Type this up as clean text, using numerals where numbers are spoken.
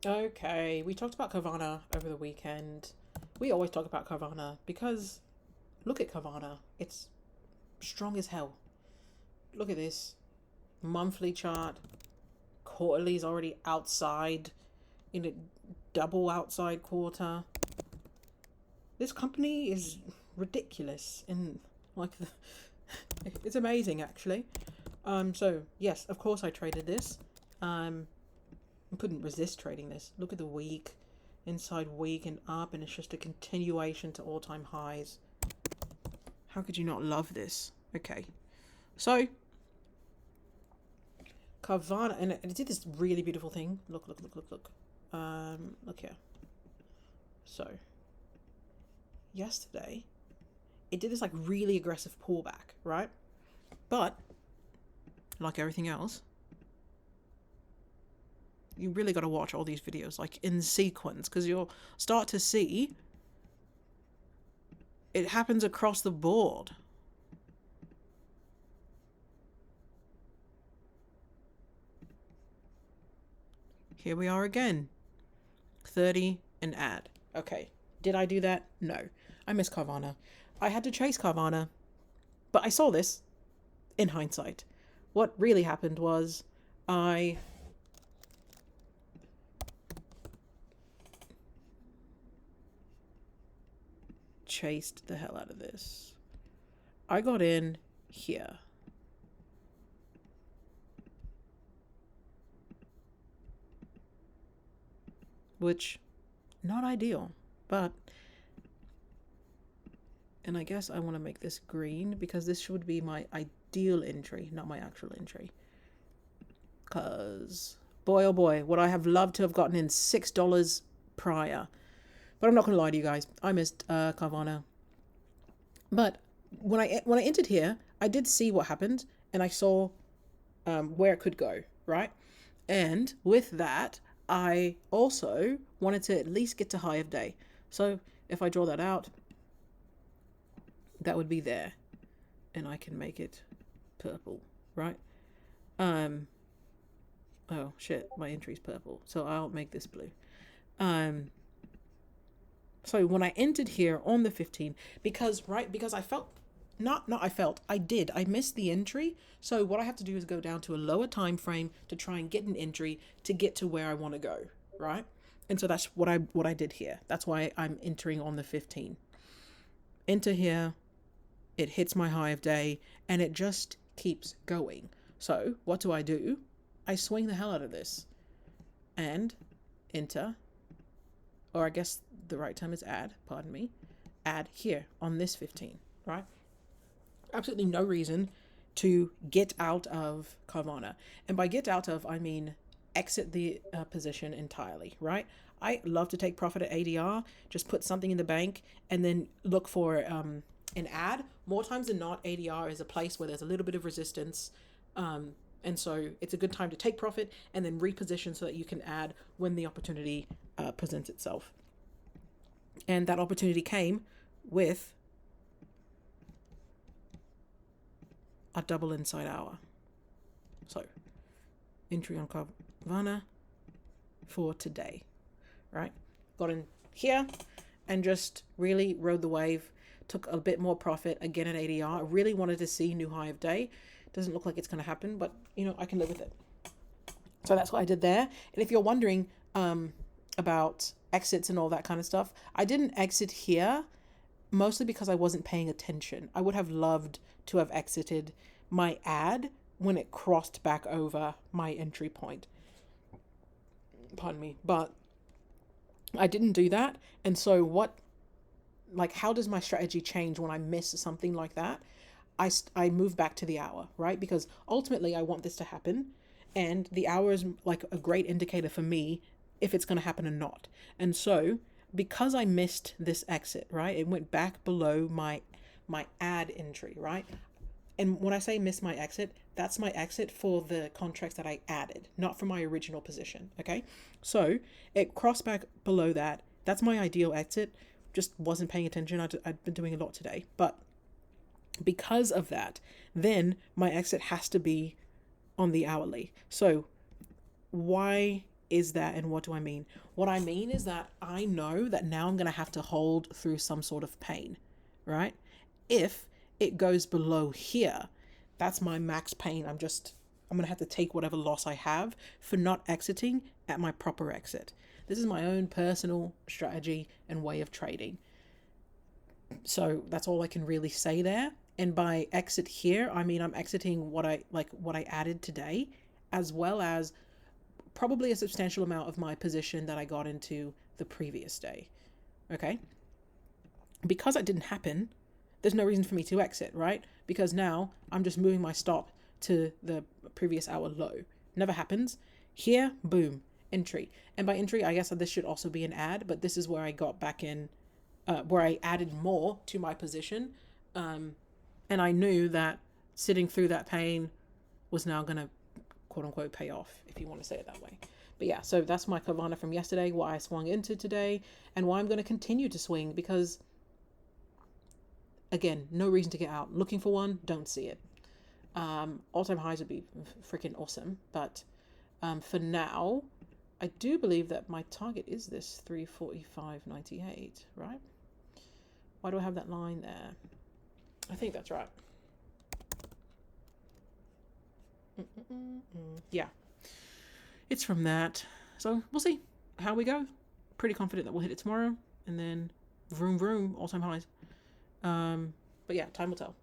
Okay, we talked about Carvana over the weekend. We always talk about Carvana because look at Carvana. It's strong as hell. Look at this monthly chart. Quarterly's already outside in a double outside quarter. This company is ridiculous and like it's amazing actually. So yes, of course I traded this. Um, I couldn't resist trading this. Look at the week, inside week and up, and it's just a continuation to all time highs. How could you not love this? Okay, so Carvana, and it did this really beautiful thing. Look, look, look, look, look. Look here. So yesterday, it did this like really aggressive pullback, right? But like everything else, you really got to watch all these videos like in sequence because you'll start to see it happens across the board. Here we are again. 30 and add. Okay. Did I do that? No. I miss Carvana. I had to chase Carvana, but I saw this in hindsight. What really happened was I chased the hell out of this. I got in here. Which, not ideal, but. And I guess I want to make this green because this should be my ideal entry, not my actual entry. Because, boy oh boy, would I have loved to have gotten in $6 prior. But I'm not going to lie to you guys. I missed Carvana. But when I entered here, I did see what happened and I saw where it could go, right? And with that, I also wanted to at least get to high of day. So if I draw that out, that would be there. And I can make it purple, right? Oh shit, my entry's purple. So I'll make this blue. So when I entered here on the 15, because I felt not I felt I did I missed the entry. So what I have to do is go down to a lower time frame to try and get an entry to get to where I want to go, right? And so that's what I did here. That's why I'm entering on the 15. Enter here, it hits my high of day and it just keeps going. So what do? I swing the hell out of this and enter, or I guess the right term is add, pardon me, add here on this 15, right? Absolutely no reason to get out of Carvana. And by get out of, I mean exit the position entirely, right? I love to take profit at ADR, just put something in the bank and then look for an add. More times than not, ADR is a place where there's a little bit of resistance. And so it's a good time to take profit and then reposition so that you can add when the opportunity presents itself. And that opportunity came with a double inside hour. So entry on Carvana for today, right? Got in here and just really rode the wave, took a bit more profit again at ADR. I really wanted to see new high of day. Doesn't look like it's going to happen, but I can live with it. So that's what I did there. And if you're wondering about exits and all that kind of stuff, I didn't exit here mostly because I wasn't paying attention. I would have loved to have exited my ad when it crossed back over my entry point. Pardon me. But I didn't do that. And so how does my strategy change when I miss something like that? I move back to the hour, right? Because ultimately I want this to happen. And the hour is like a great indicator for me if it's going to happen or not. And so because I missed this exit, right? It went back below my ad entry, right? And when I say miss my exit, that's my exit for the contracts that I added, not for my original position, okay? So it crossed back below that. That's my ideal exit. Just wasn't paying attention. I've been doing a lot today. But because of that, then my exit has to be on the hourly. So why is that, and what do I mean? What I mean is that I know that now I'm going to have to hold through some sort of pain, right? If it goes below here, that's my max pain. I'm going to have to take whatever loss I have for not exiting at my proper exit. This is my own personal strategy and way of trading. So that's all I can really say there. And by exit here, I mean I'm exiting what I added today, as well as probably a substantial amount of my position that I got into the previous day. Okay? Because that didn't happen, there's no reason for me to exit, right? Because now I'm just moving my stop to the previous hour low. Never happens. Here, boom, entry. And by entry, I guess this should also be an add, but this is where I got back in, where I added more to my position. And I knew that sitting through that pain was now going to, quote unquote, pay off, if you want to say it that way. But yeah, so that's my Carvana from yesterday, why I swung into today, and why I'm going to continue to swing, because, again, no reason to get out. Looking for one, don't see it. All-time highs would be freaking awesome, but for now, I do believe that my target is this 345.98, right? Why do I have that line there? I think that's right. Yeah, it's from that. So we'll see how we go. Pretty confident that we'll hit it tomorrow, and then vroom vroom, all-time highs. But yeah, time will tell.